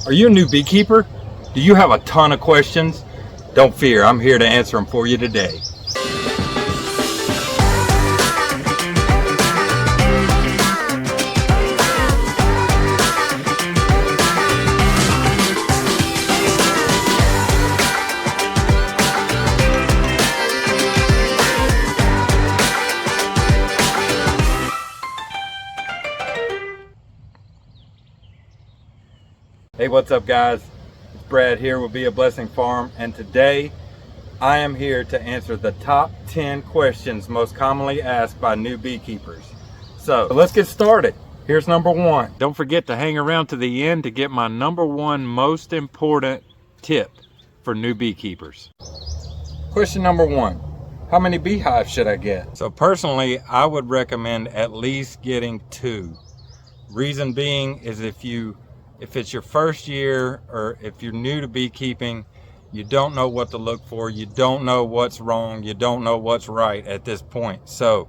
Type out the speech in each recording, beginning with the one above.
Are you a new beekeeper? Do you have a ton of questions? Don't fear, I'm here to answer them for you today. Hey, what's up guys? It's Brad here with Be a Blessing Farm, and today I am here to answer the top 10 questions most commonly asked by new beekeepers. So let's get started. Here's number one. Don't forget to hang around to the end to get my number one most important tip for new beekeepers. Question number one, how many beehives should I get? So personally, I would recommend at least getting 2. Reason being is if it's your first year, or if you're new to beekeeping, you don't know what to look for, you don't know what's wrong, you don't know what's right at this point. So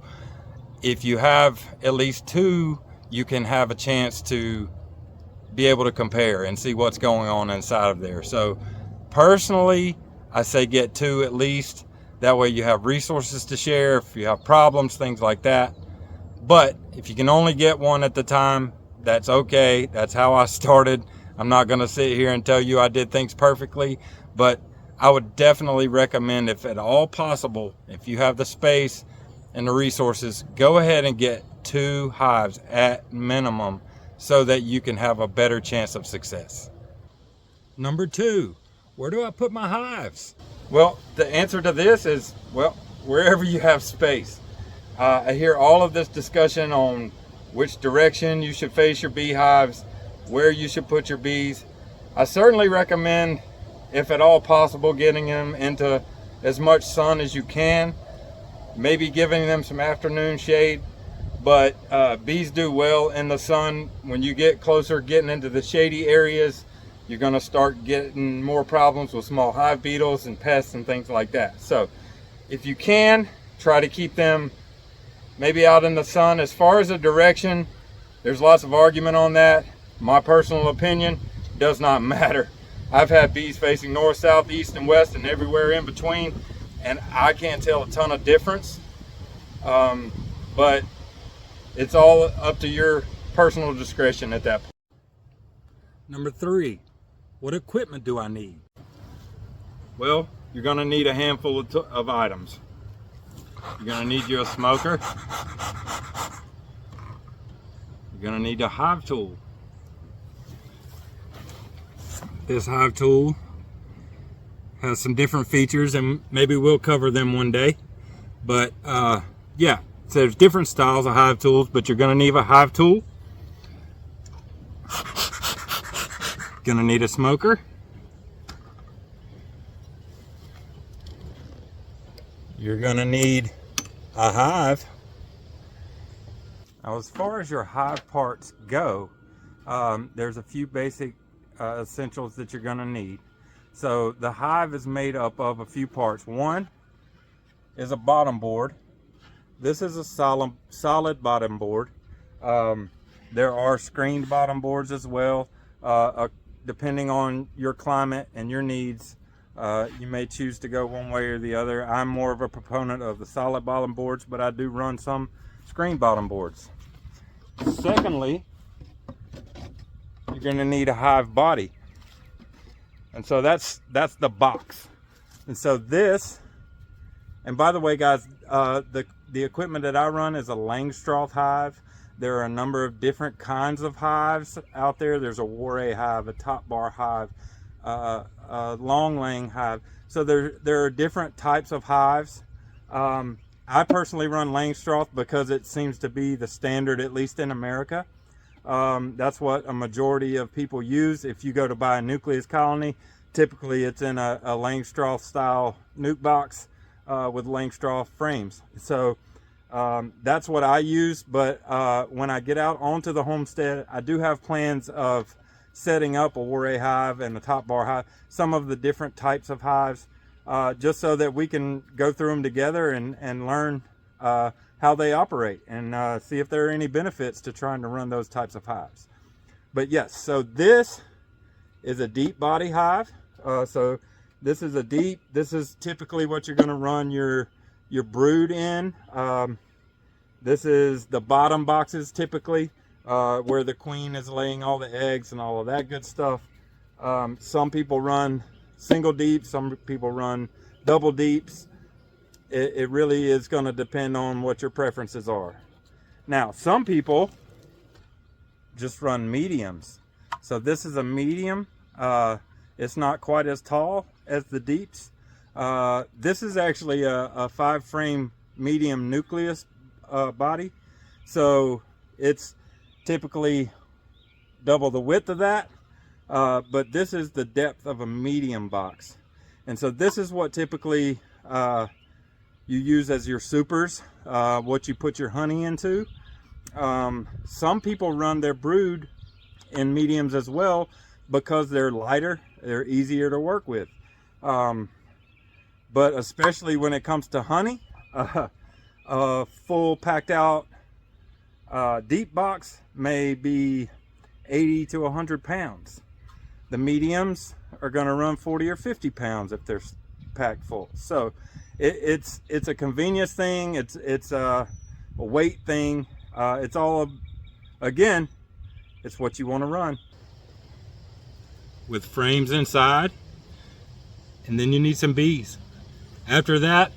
if you have at least 2, you can have a chance to be able to compare and see what's going on inside of there. So personally, I say get 2 at least. That way you have resources to share if you have problems, things like that. But if you can only get 1 at the time, that's okay. That's how I started. I'm not going to sit here and tell you I did things perfectly, but I would definitely recommend, if at all possible, if you have the space and the resources, go ahead and get 2 hives at minimum so that you can have a better chance of success. Number 2, where do I put my hives? Well, the answer to this is, well, wherever you have space. I hear all of this discussion on which direction you should face your beehives, where you should put your bees. I certainly recommend, if at all possible, getting them into as much sun as you can, maybe giving them some afternoon shade, but bees do well in the sun. When you get closer, getting into the shady areas, you're going to start getting more problems with small hive beetles and pests and things like that. So if you can, try to keep them maybe out in the sun. As far as the direction, there's lots of argument on that. My personal opinion, does not matter. I've had bees facing north, south, east, and west, and everywhere in between, and I can't tell a ton of difference. But it's all up to your personal discretion at that point. Number 3, what equipment do I need? Well, you're gonna need a handful of items. You're gonna need you a smoker. You're gonna need a hive tool. This hive tool has some different features, and maybe we'll cover them one day. But yeah, so there's different styles of hive tools, but you're gonna need a hive tool. Gonna need a smoker. You're gonna need a hive. Now, as far as your hive parts go, there's a few basic essentials that you're gonna need. So the hive is made up of a few parts. One is a bottom board. This is a solid bottom board. There are screened bottom boards as well. Depending on your climate and your needs, you may choose to go one way or the other. I'm more of a proponent of the solid bottom boards, but I do run some screen bottom boards. Secondly, you're going to need a hive body, and so that's the box. And so this, and by the way guys, the equipment that I run is a Langstroth hive. There are a number of different kinds of hives out there. There's a Warray hive, a top bar hive, a long lang hive. So there are different types of hives. I personally run Langstroth because it seems to be the standard, at least in America. That's what a majority of people use. If you go to buy a nucleus colony, typically it's in a Langstroth style nuke box with Langstroth frames. So that's what I use. But when I get out onto the homestead, I do have plans of setting up a Warray hive and a top bar hive, some of the different types of hives, just so that we can go through them together and learn how they operate, and see if there are any benefits to trying to run those types of hives. But yes, so this is a deep body hive. So this is this is typically what you're going to run your brood in. This is the bottom boxes typically, where the queen is laying all the eggs and all of that good stuff. Some people run single deep, some people run double deeps. It really is going to depend on what your preferences are. Now, some people just run mediums. So this is a medium. It's not quite as tall as the deeps. This is actually a 5-frame medium nucleus body. So it's typically double the width of that. But this is the depth of a medium box. And so this is what typically you use as your supers, what you put your honey into. Some people run their brood in mediums as well because they're lighter, they're easier to work with. But especially when it comes to honey, a full packed out deep box may be 80 to 100 pounds. The mediums are going to run 40 or 50 pounds if they're packed full. So it's a convenience thing. It's a weight thing. It's all, again, it's what you want to run. With frames inside, and then you need some bees. After that,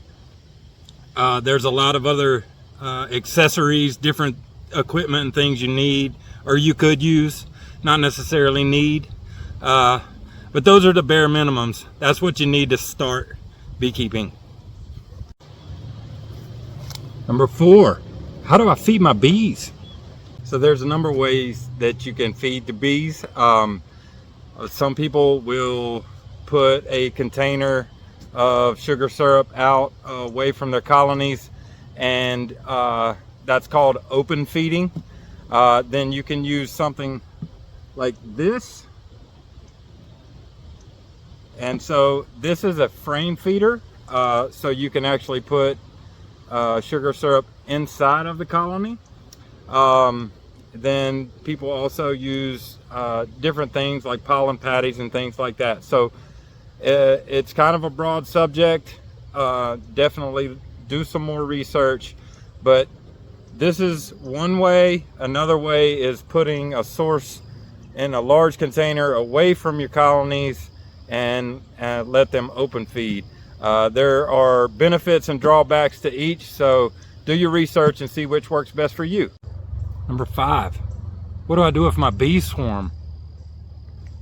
there's a lot of other accessories, different equipment and things you need, or you could use, not necessarily need. But those are the bare minimums. That's what you need to start beekeeping. Number 4, how do I feed my bees? So there's a number of ways that you can feed the bees. Some people will put a container of sugar syrup out away from their colonies, and that's called open feeding. Then you can use something like this. And so this is a frame feeder, so you can actually put sugar syrup inside of the colony. Then people also use different things like pollen patties and things like that. So it's kind of a broad subject. Definitely do some more research, but this is one way. Another way is putting a source in a large container away from your colonies and let them open feed. There are benefits and drawbacks to each, so do your research and see which works best for you. Number 5, what do I do if my bees swarm?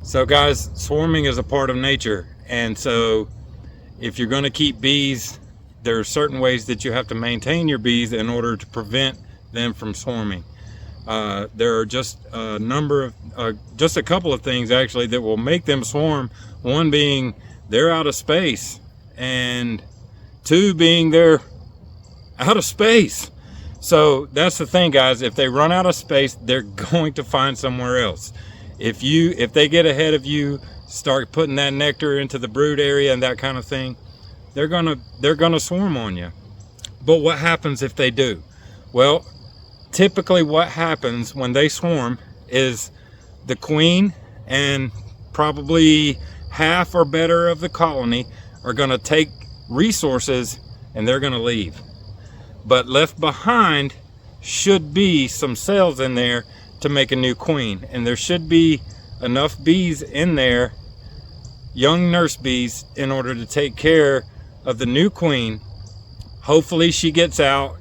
So guys, swarming is a part of nature, and so if you're going to keep bees, there are certain ways that you have to maintain your bees in order to prevent them from swarming. There are just a number of, just a couple of things actually that will make them swarm. One being they're out of space, and 2 being they're out of space. So that's the thing, guys. If they run out of space, they're going to find somewhere else. If they get ahead of you, start putting that nectar into the brood area and that kind of thing, they're gonna swarm on you. But what happens if they do? Well, typically what happens when they swarm is the queen and probably half or better of the colony are going to take resources and they're going to leave. But left behind should be some cells in there to make a new queen, and there should be enough bees in there, young nurse bees, in order to take care of the new queen. Hopefully she gets out,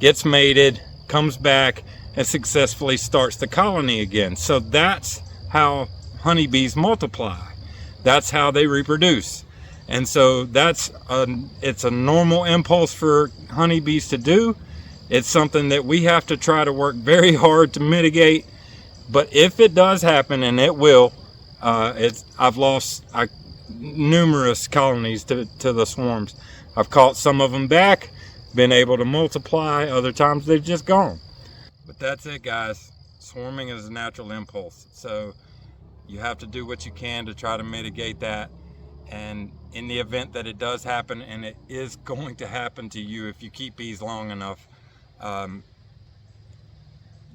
gets mated, comes back, and successfully starts the colony again. So that's how honeybees multiply. That's how they reproduce. And so it's a normal impulse for honeybees to do. It's something that we have to try to work very hard to mitigate. But if it does happen, and it will, I've lost numerous colonies to the swarms. I've caught some of them back, been able to multiply. Other times they've just gone. But that's it, guys. Swarming is a natural impulse. So you have to do what you can to try to mitigate that. And in the event that it does happen, and it is going to happen to you if you keep bees long enough,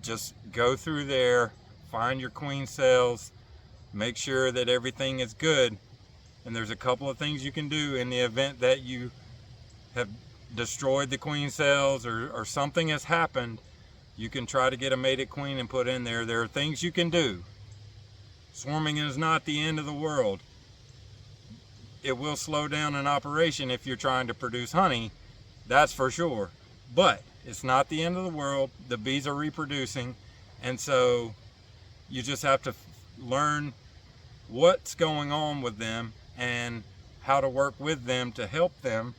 just go through there, find your queen cells, make sure that everything is good. And there's a couple of things you can do in the event that you have destroyed the queen cells or something has happened. You can try to get a mated queen and put in there. There are things you can do. Swarming is not the end of the world. It will slow down an operation if you're trying to produce honey, that's for sure. But it's not the end of the world. The bees are reproducing, and so you just have to learn what's going on with them and how to work with them to help them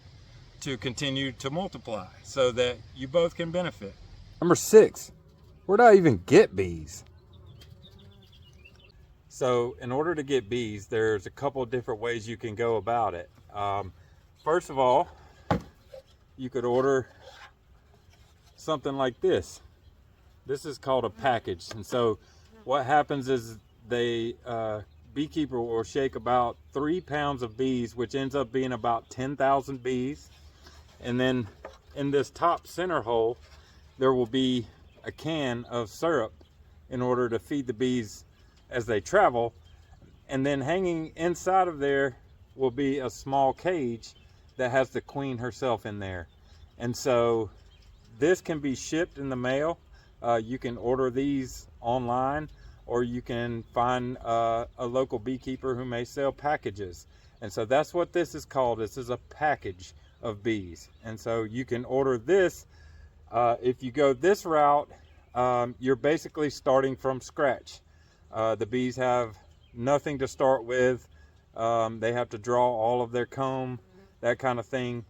to continue to multiply so that you both can benefit. Number 6, where do I even get bees? So in order to get bees, there's a couple of different ways you can go about it. First of all, you could order something like this. This is called a package. And so what happens is beekeeper will shake about 3 pounds of bees, which ends up being about 10,000 bees. And then in this top center hole, there will be a can of syrup in order to feed the bees as they travel. And then hanging inside of there will be a small cage that has the queen herself in there. And so this can be shipped in the mail. You can order these online, or you can find a local beekeeper who may sell packages. And so that's what this is called. This is a package of bees. And so you can order this. If you go this route, you're basically starting from scratch. The bees have nothing to start with. They have to draw all of their comb, that kind of thing.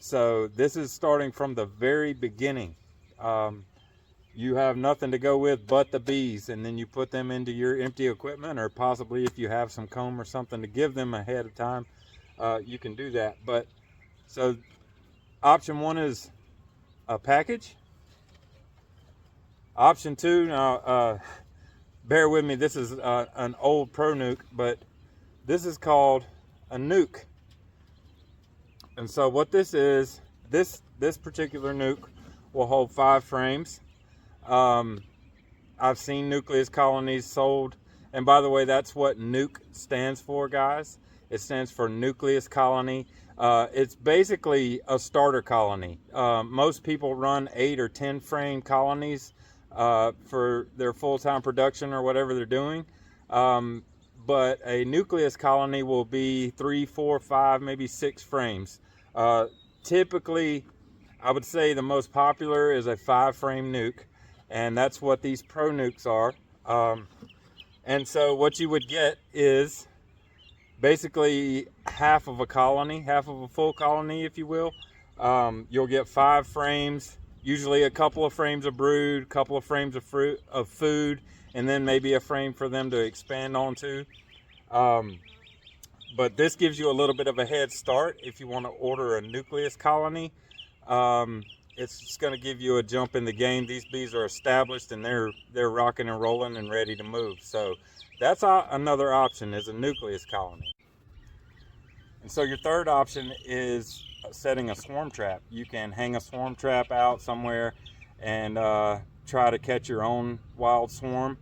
So this is starting from the very beginning. You have nothing to go with but the bees, and then you put them into your empty equipment, or possibly if you have some comb or something to give them ahead of time, you can do that. But so option 1 is a package. Option 2, now bear with me, this is an old pro nuke, but this is called a nuke. And so what this is, this particular nuke will hold 5 frames. I've seen nucleus colonies sold, and by the way, that's what nuke stands for, guys. It stands for nucleus colony. It's basically a starter colony. Most people run 8 or 10 frame colonies for their full-time production or whatever they're doing. But a nucleus colony will be 3, 4, 5, maybe 6 frames. Typically, I would say the most popular is a 5-frame nuke, and that's what these pro nukes are. And so what you would get is basically half of a colony, half of a full colony, if you will. You'll get 5 frames, usually a couple of frames of brood, a couple of frames of food, and then maybe a frame for them to expand onto. But this gives you a little bit of a head start if you want to order a nucleus colony. It's just going to give you a jump in the game. These bees are established, and they're rocking and rolling and ready to move. So that's another option, is a nucleus colony. And so your third option is setting a swarm trap. You can hang a swarm trap out somewhere and try to catch your own wild swarm.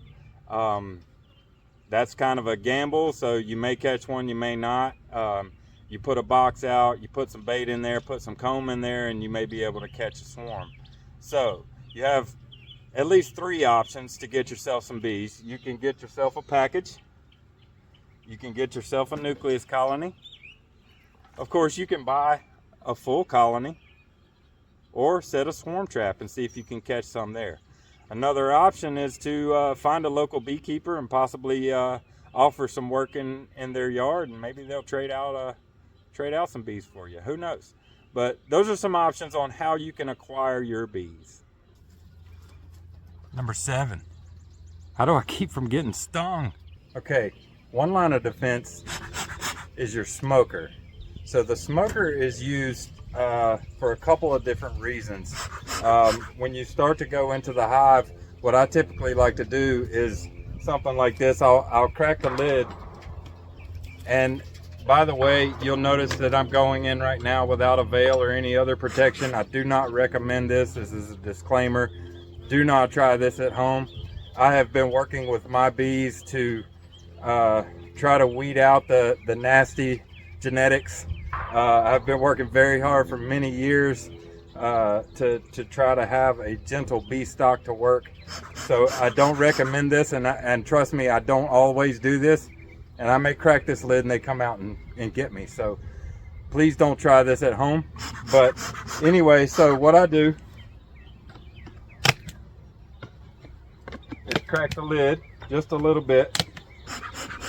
That's kind of a gamble, so you may catch one, you may not. You put a box out, you put some bait in there, put some comb in there, and you may be able to catch a swarm. So you have at least 3 options to get yourself some bees. You can get yourself a package. You can get yourself a nucleus colony. Of course, you can buy a full colony or set a swarm trap and see if you can catch some there. Another option is to find a local beekeeper and possibly offer some work in their yard, and maybe they'll trade out some bees for you. Who knows? But those are some options on how you can acquire your bees. Number 7, how do I keep from getting stung? Okay, one line of defense is your smoker. So the smoker is used for a couple of different reasons. When you start to go into the hive, what I typically like to do is something like this. I'll crack the lid, and by the way, you'll notice that I'm going in right now without a veil or any other protection. I do not recommend this. This is a disclaimer. Do not try this at home. I have been working with my bees to try to weed out the nasty genetics. I've been working very hard for many years to try to have a gentle bee stock to work. So I don't recommend this, and trust me, I don't always do this, and I may crack this lid and they come out and get me. So please don't try this at home. But anyway, so what I do is crack the lid just a little bit,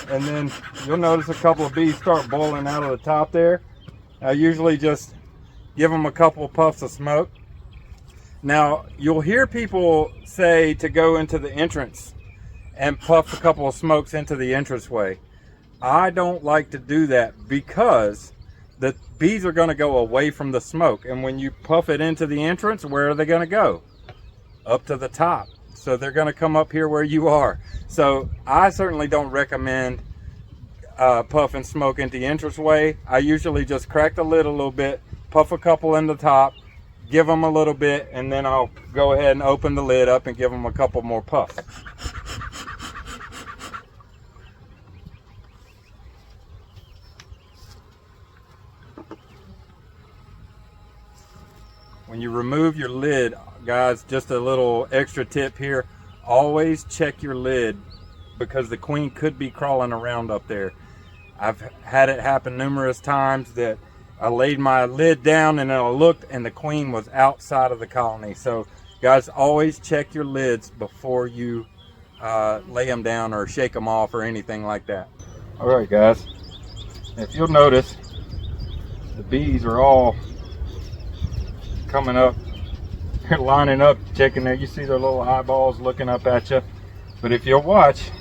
and then you'll notice a couple of bees start boiling out of the top there. I usually just give them a couple of puffs of smoke. Now, you'll hear people say to go into the entrance and puff a couple of smokes into the entranceway. I don't like to do that because the bees are going to go away from the smoke. And when you puff it into the entrance, where are they going to go? Up to the top. So they're going to come up here where you are. So I certainly don't recommend puffing smoke into the entranceway. I usually just crack the lid a little bit, puff a couple in the top, give them a little bit, and then I'll go ahead and open the lid up and give them a couple more puffs. When you remove your lid, guys, just a little extra tip here, always check your lid because the queen could be crawling around up there. I've had it happen numerous times that I laid my lid down and then I looked and the queen was outside of the colony. So guys, always check your lids before you lay them down or shake them off or anything like that. All right, guys, if you'll notice, the bees are all coming up, they're lining up, checking there. You see their little eyeballs looking up at you. But if you'll watch,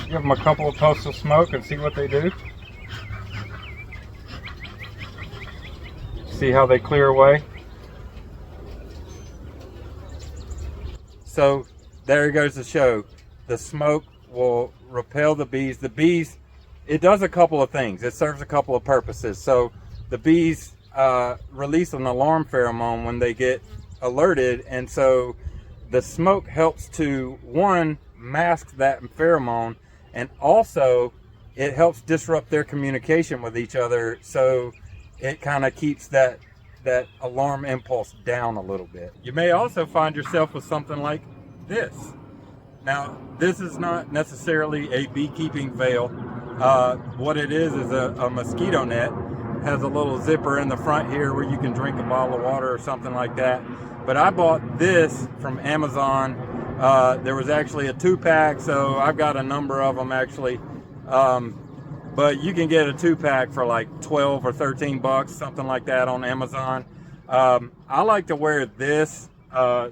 give them a couple of puffs of smoke and see what they do. See how they clear away? So there goes to show, the smoke will repel the bees. The bees, it does a couple of things. It serves a couple of purposes. So the bees release an alarm pheromone when they get alerted, and so the smoke helps to, one, mask that pheromone, and also it helps disrupt their communication with each other, so it kind of keeps that alarm impulse down a little bit. You may also find yourself with something like this. Now, this is not necessarily a beekeeping veil. What it is a mosquito net. Has a little zipper in the front here where you can drink a bottle of water or something like that. But I bought this from Amazon. There was actually a 2-pack, so I've got a number of them actually. But you can get a 2-pack for like 12 or 13 bucks, something like that on Amazon. I like to wear this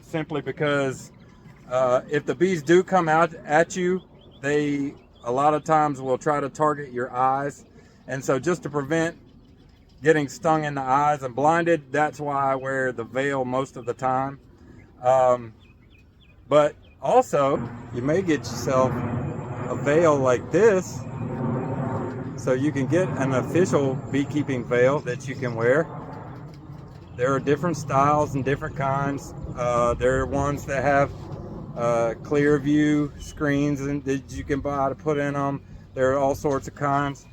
simply because if the bees do come out at you, they a lot of times will try to target your eyes. And so just to prevent getting stung in the eyes and blinded, that's why I wear the veil most of the time. But also, you may get yourself a veil like this, so you can get an official beekeeping veil that you can wear. There are different styles and different kinds. There are ones that have clear view screens and that you can buy to put in them. There are all sorts of kinds.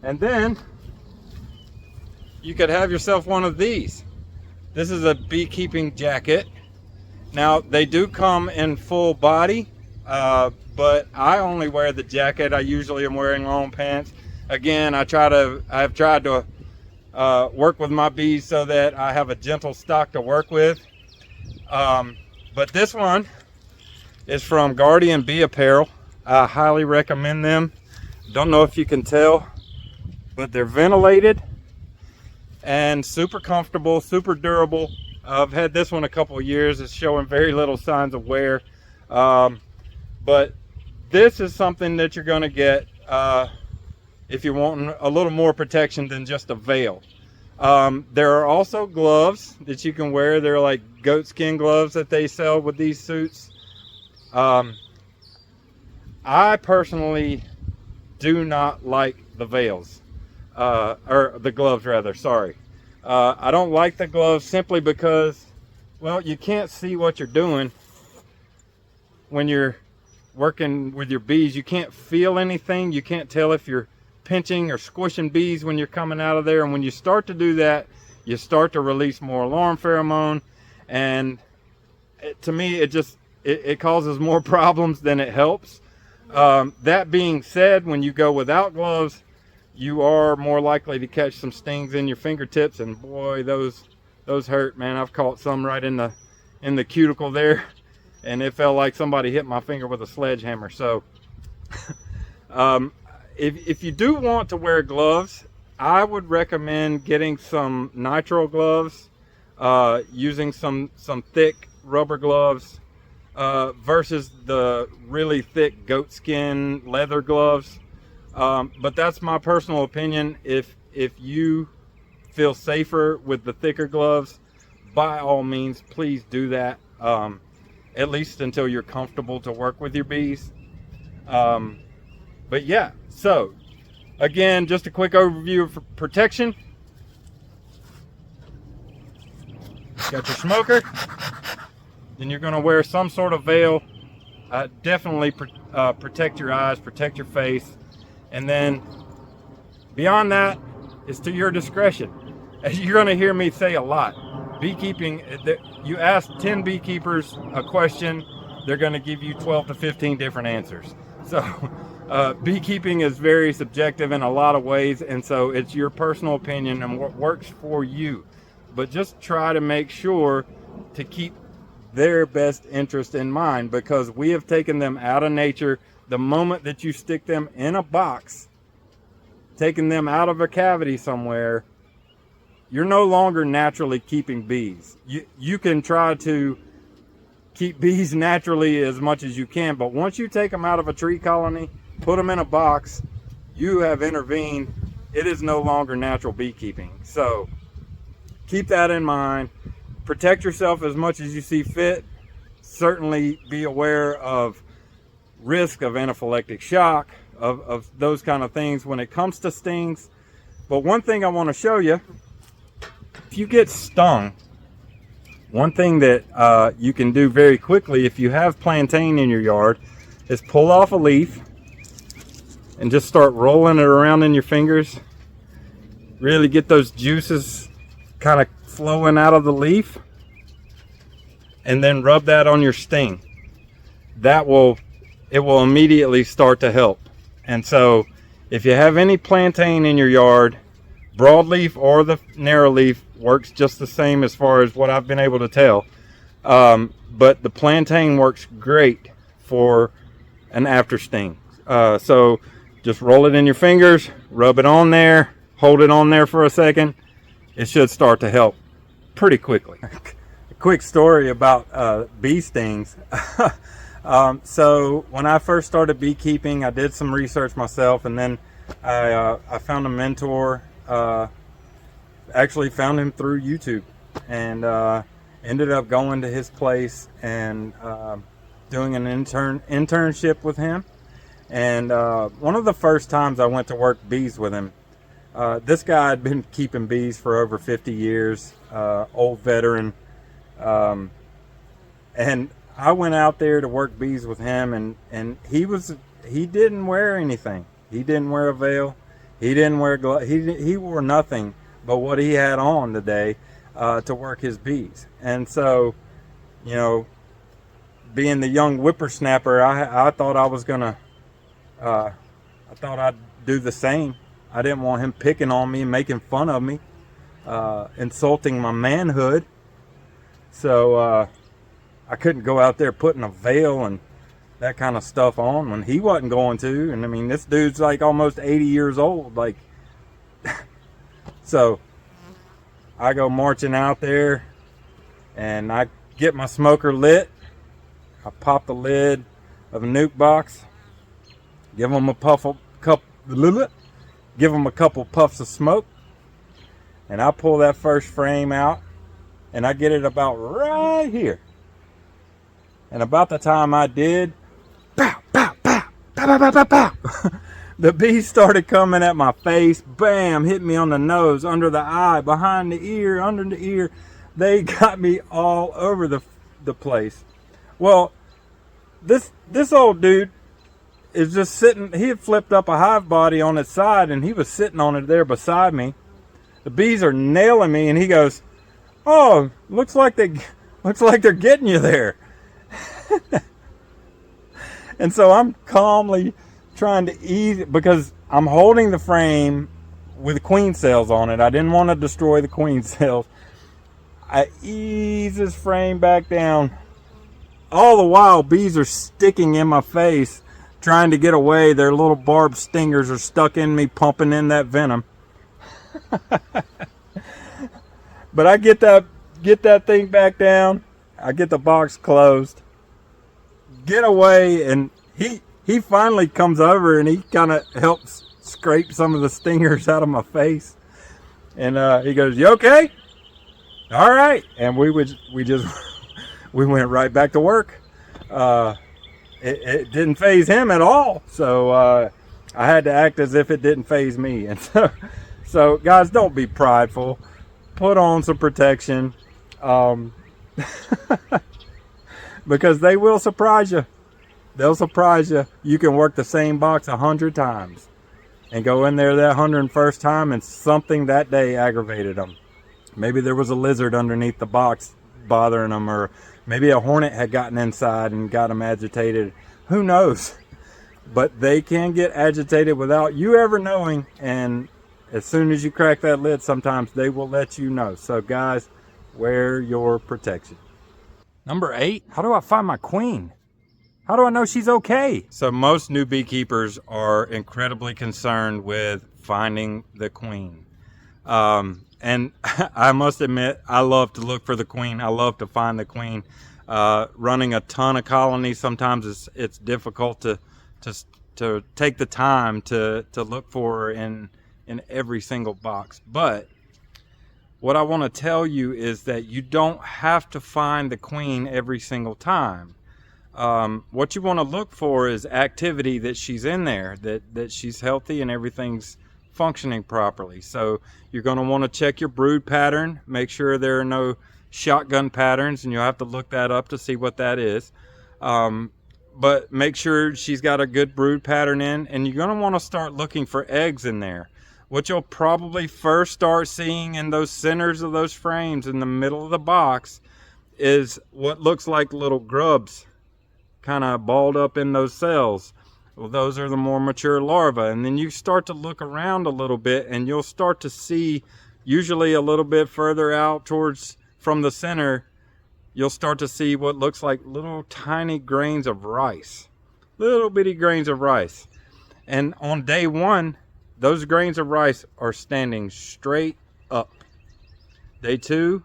And then you could have yourself one of these. This is a beekeeping jacket. Now they do come in full body, but I only wear the jacket. I usually am wearing long pants. Again, I've tried to work with my bees so that I have a gentle stock to work with. But this one is from Guardian Bee Apparel. I highly recommend them. Don't know if you can tell, but they're ventilated and super comfortable, super durable. I've had this one a couple of years. It's showing very little signs of wear. But this is something that you're going to get if you're wanting a little more protection than just a veil. There are also gloves that you can wear. They're like goat skin gloves that they sell with these suits. I personally do not like the veils, or the gloves rather, sorry. I don't like the gloves simply because, well, you can't see what you're doing when you're working with your bees, you can't feel anything. You can't tell if you're pinching or squishing bees when you're coming out of there. And when you start to do that, you start to release more alarm pheromone, and to me it causes more problems than it helps. That being said, when you go without gloves, you are more likely to catch some stings in your fingertips, and boy, those hurt, man. I've caught some right in the cuticle there, and it felt like somebody hit my finger with a sledgehammer. So if you do want to wear gloves, I would recommend getting some nitrile gloves, using some thick rubber gloves, versus the really thick goatskin leather gloves. But that's my personal opinion. If you feel safer with the thicker gloves, by all means, please do that, at least until you're comfortable to work with your bees. But yeah, so again, just a quick overview of protection. Got your smoker, then you're going to wear some sort of veil. Definitely protect your eyes, protect your face, and then beyond that, it's to your discretion. As you're going to hear me say a lot, beekeeping, you ask 10 beekeepers a question, they're going to give you 12 to 15 different answers. So beekeeping is very subjective in a lot of ways, and so it's your personal opinion and what works for you. But just try to make sure to keep their best interest in mind, because we have taken them out of nature. The moment that you stick them in a box, taking them out of a cavity somewhere, you're no longer naturally keeping bees. You can try to keep bees naturally as much as you can, but once you take them out of a tree colony, put them in a box, you have intervened. It is no longer natural beekeeping. So keep that in mind. Protect yourself as much as you see fit. Certainly be aware of risk of anaphylactic shock, of those kind of things when it comes to stings. But one thing I want to show you, if you get stung, one thing that you can do very quickly if you have plantain in your yard is pull off a leaf and just start rolling it around in your fingers. Really get those juices kind of flowing out of the leaf, and then rub that on your sting. It will immediately start to help. And so if you have any plantain in your yard, broadleaf or the narrow leaf works just the same as far as what I've been able to tell. But the plantain works great for an after sting. So just roll it in your fingers, rub it on there, hold it on there for a second. It should start to help pretty quickly. A quick story about bee stings. So when I first started beekeeping, I did some research myself, and then I found a mentor. Actually found him through YouTube, and ended up going to his place and doing an internship with him. And one of the first times I went to work bees with him, this guy had been keeping bees for over 50 years, old veteran, and I went out there to work bees with him, and he didn't wear anything. He didn't wear a veil. He didn't wear gloves. He wore nothing but what he had on today to work his bees. And so, you know, being the young whippersnapper, I thought I was gonna, I thought I'd do the same. I didn't want him picking on me and making fun of me, insulting my manhood. So I couldn't go out there putting a veil and that kind of stuff on when he wasn't going to. And I mean, this dude's like almost 80 years old. Like, so I go marching out there and I get my smoker lit. I pop the lid of a nuke box, give him a couple puffs of smoke, and I pull that first frame out, and I get it about right here. And about the time I did, pow, pow, pow, pow, pow, pow, pow, pow. The bees started coming at my face, bam, hit me on the nose, under the eye, behind the ear, under the ear. They got me all over the place. Well, this old dude is just sitting. He had flipped up a hive body on its side, and he was sitting on it there beside me. The bees are nailing me, and he goes, "Oh, looks like they're getting you there." And so I'm calmly trying to ease it because I'm holding the frame with queen cells on it. I didn't want to destroy the queen cells. I ease this frame back down. All the while, bees are sticking in my face, trying to get away. Their little barbed stingers are stuck in me, pumping in that venom. But I get that thing back down. I get the box closed. Get away, and he finally comes over and he kind of helps scrape some of the stingers out of my face. And he goes, "You okay?" "All right." And we went right back to work. It didn't faze him at all. So I had to act as if it didn't faze me. And so guys, don't be prideful. Put on some protection. Because they will surprise you. They'll surprise you. You can work the same box 100 times and go in there that 101st time and something that day aggravated them. Maybe there was a lizard underneath the box bothering them, or maybe a hornet had gotten inside and got them agitated. Who knows? But they can get agitated without you ever knowing, and as soon as you crack that lid, sometimes they will let you know. So guys, wear your protection. Number 8, how do I find my queen? How do I know she's okay? So most new beekeepers are incredibly concerned with finding the queen. And I must admit, I love to look for the queen. I love to find the queen. Running a ton of colonies, sometimes it's difficult to take the time to look for her in every single box. But what I want to tell you is that you don't have to find the queen every single time. What you want to look for is activity, that she's in there, that she's healthy and everything's functioning properly. So you're going to want to check your brood pattern, make sure there are no shotgun patterns, and you'll have to look that up to see what that is. But make sure she's got a good brood pattern in, and you're going to want to start looking for eggs in there. What you'll probably first start seeing in those centers of those frames in the middle of the box is what looks like little grubs kind of balled up in those cells. Well, those are the more mature larvae. And then you start to look around a little bit, and you'll start to see, usually a little bit further out towards from the center, you'll start to see what looks like little tiny grains of rice. Little bitty grains of rice. And on day 1, those grains of rice are standing straight up. Day 2,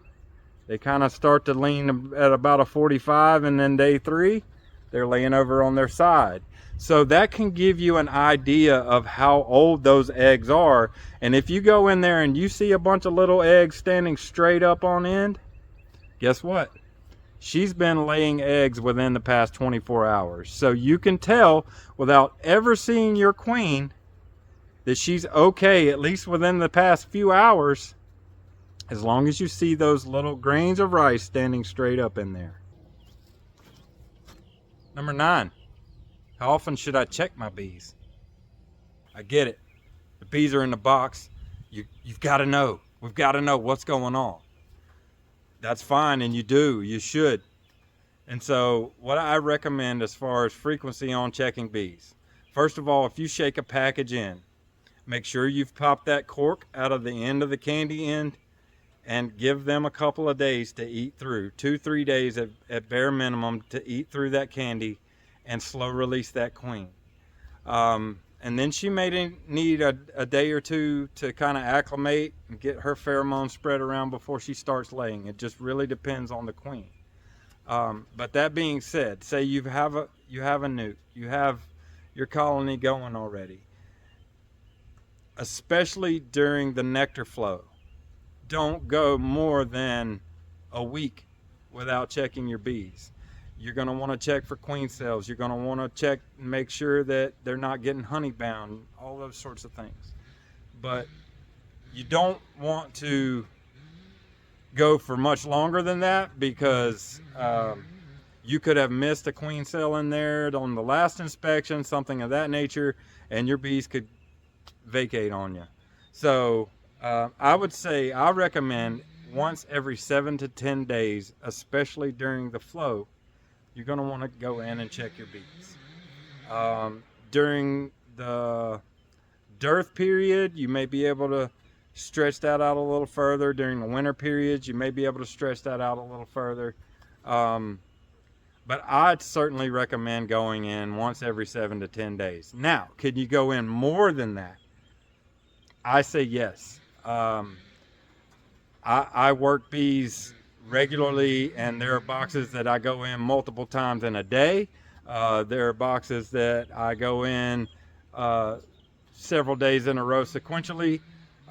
they kind of start to lean at about a 45, and then day 3, they're laying over on their side. So that can give you an idea of how old those eggs are. And if you go in there and you see a bunch of little eggs standing straight up on end, guess what? She's been laying eggs within the past 24 hours. So you can tell without ever seeing your queen that she's okay, at least within the past few hours, as long as you see those little grains of rice standing straight up in there. Number 9, how often should I check my bees? I get it. The bees are in the box. You've got to know. We've got to know what's going on. That's fine, and you should. And so what I recommend as far as frequency on checking bees, first of all, if you shake a package in, make sure you've popped that cork out of the end of the candy end and give them a couple of days to eat through. 2-3 days at bare minimum to eat through that candy and slow release that queen. And then she may need a day or two to kind of acclimate and get her pheromones spread around before she starts laying. It just really depends on the queen. But that being said, say you have a nuke, you have your colony going already. Especially during the nectar flow, don't go more than a week without checking your bees. You're going to want to check for queen cells. You're going to want to check and make sure that they're not getting honey bound, all those sorts of things. But you don't want to go for much longer than that, because you could have missed a queen cell in there on the last inspection, something of that nature, and your bees could vacate on you. So I would say, I recommend once every 7 to 10 days, especially during the flow, you're going to want to go in and check your bees. During the dearth period, you may be able to stretch that out a little further. During the winter periods, you may be able to stretch that out a little further. But I'd certainly recommend going in once every 7 to 10 days. Now, can you go in more than that? I say yes. I work bees regularly, and there are boxes that I go in multiple times in a day. There are boxes that I go in several days in a row sequentially.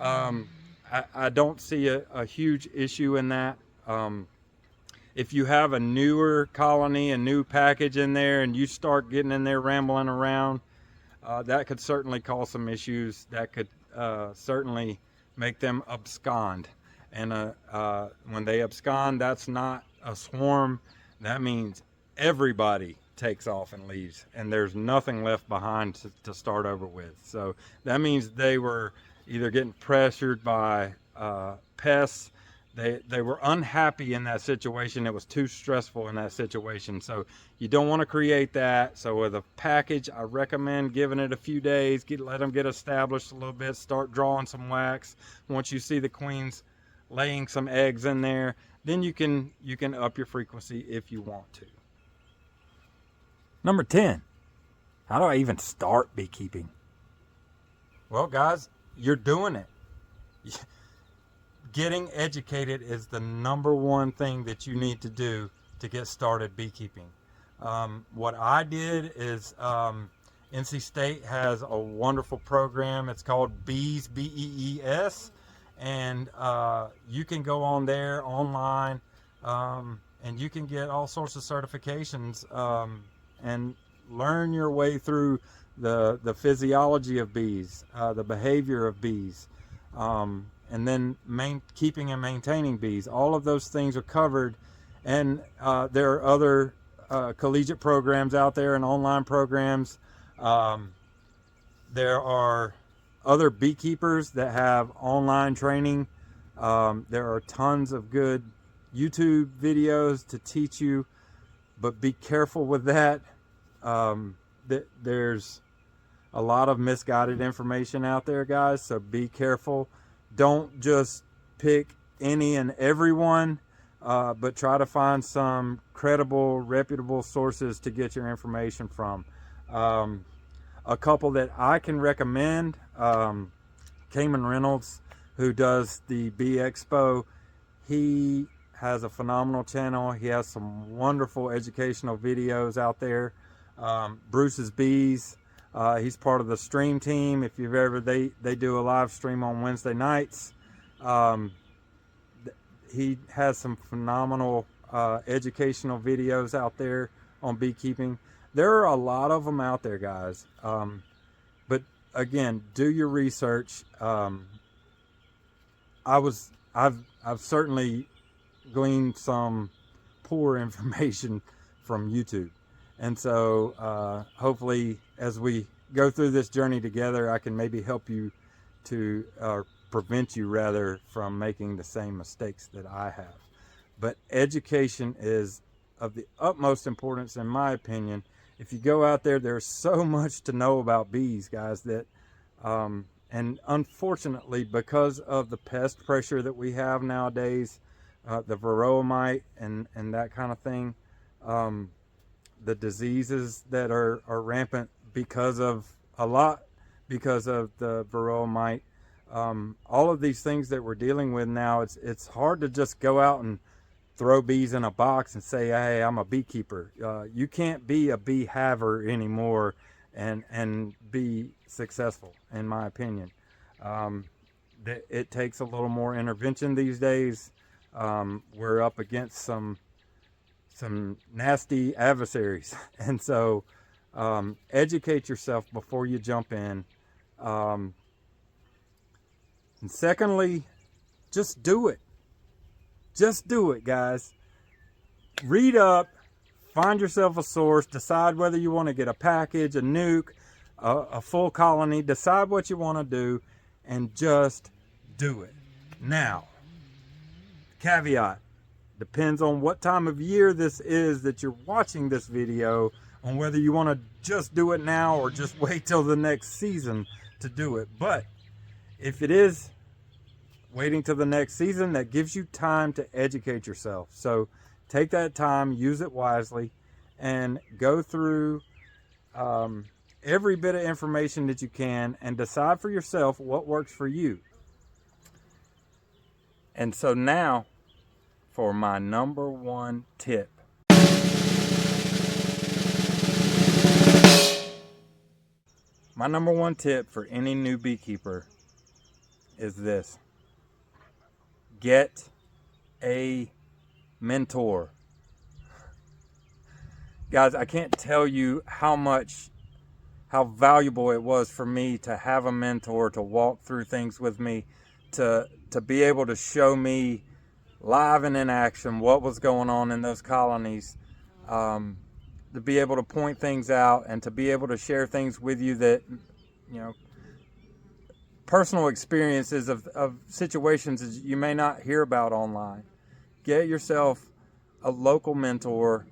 I don't see a huge issue in that. If you have a newer colony, a new package in there, and you start getting in there rambling around, that could certainly cause some issues. That could certainly make them abscond. And when they abscond, that's not a swarm. That means everybody takes off and leaves, and there's nothing left behind to start over with. So that means they were either getting pressured by pests. They were unhappy in that situation. It was too stressful in that situation. So you don't want to create that. So with a package, I recommend giving it a few days, let them get established a little bit, start drawing some wax. Once you see the queens laying some eggs in there, then you can up your frequency if you want to. Number 10, how do I even start beekeeping? Well, guys, you're doing it. Getting educated is the number one thing that you need to do to get started beekeeping. What I did is NC State has a wonderful program. It's called Bees, BEES, and you can go on there online, and you can get all sorts of certifications and learn your way through the physiology of bees, the behavior of bees, and then keeping and maintaining bees. All of those things are covered, and there are other collegiate programs out there and online programs. There are other beekeepers that have online training. There are tons of good YouTube videos to teach you, but be careful with that. There's a lot of misguided information out there, guys, so be careful. Don't just pick any and everyone, but try to find some credible, reputable sources to get your information from. A couple that I can recommend, Cayman Reynolds, who does the Bee Expo. He has a phenomenal channel. He has some wonderful educational videos out there. Bruce's Bees, he's part of the stream team. If you've ever, they do a live stream on Wednesday nights. He has some phenomenal educational videos out there on beekeeping. There are a lot of them out there, guys. But again, do your research. I've certainly gleaned some poor information from YouTube. And so hopefully as we go through this journey together, I can maybe help you to, or prevent you rather, from making the same mistakes that I have. But education is of the utmost importance, in my opinion. If you go out there, there's so much to know about bees, guys, that, and unfortunately, because of the pest pressure that we have nowadays, the varroa mite and that kind of thing, the diseases that are rampant because of the varroa mite, all of these things that we're dealing with now, it's hard to just go out and throw bees in a box and say, hey, I'm a beekeeper. You can't be a bee haver anymore and be successful, in my opinion. It takes a little more intervention these days. We're up against some nasty adversaries, and so educate yourself before you jump in. And secondly, just do it. Just do it, guys. Read up, Find yourself a source, decide whether you want to get a package, a nuke, a full colony, decide what you want to do, and just do it. Now, caveat, depends on what time of year this is that you're watching this video, on whether you want to just do it now or just wait till the next season to do it. But if it is waiting till the next season, that gives you time to educate yourself. So take that time, use it wisely, and go through every bit of information that you can and decide for yourself what works for you. And so now for my number one tip. My number one tip for any new beekeeper is this: get a mentor. Guys, I can't tell you how valuable it was for me to have a mentor to walk through things with me, to be able to show me live and in action what was going on in those colonies, to be able to point things out and to be able to share things with you that, personal experiences of situations that you may not hear about online. Get yourself a local mentor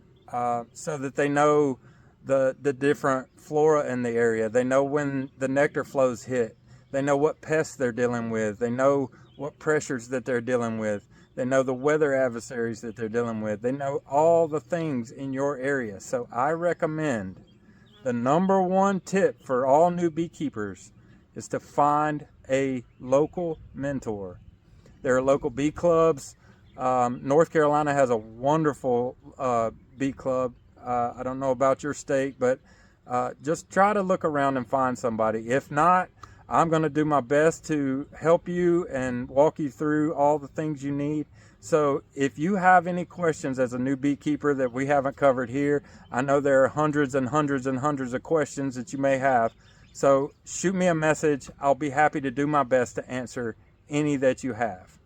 so that they know the different flora in the area. They know when the nectar flows hit. They know what pests they're dealing with. They know what pressures that they're dealing with. They know the weather adversaries that they're dealing with. They know all the things in your area. So I recommend, the number one tip for all new beekeepers is to find a local mentor. There are local bee clubs. North Carolina has a wonderful bee club. I don't know about your state, but just try to look around and find somebody. If not, I'm going to do my best to help you and walk you through all the things you need. So if you have any questions as a new beekeeper that we haven't covered here, I know there are hundreds and hundreds and hundreds of questions that you may have. So shoot me a message. I'll be happy to do my best to answer any that you have.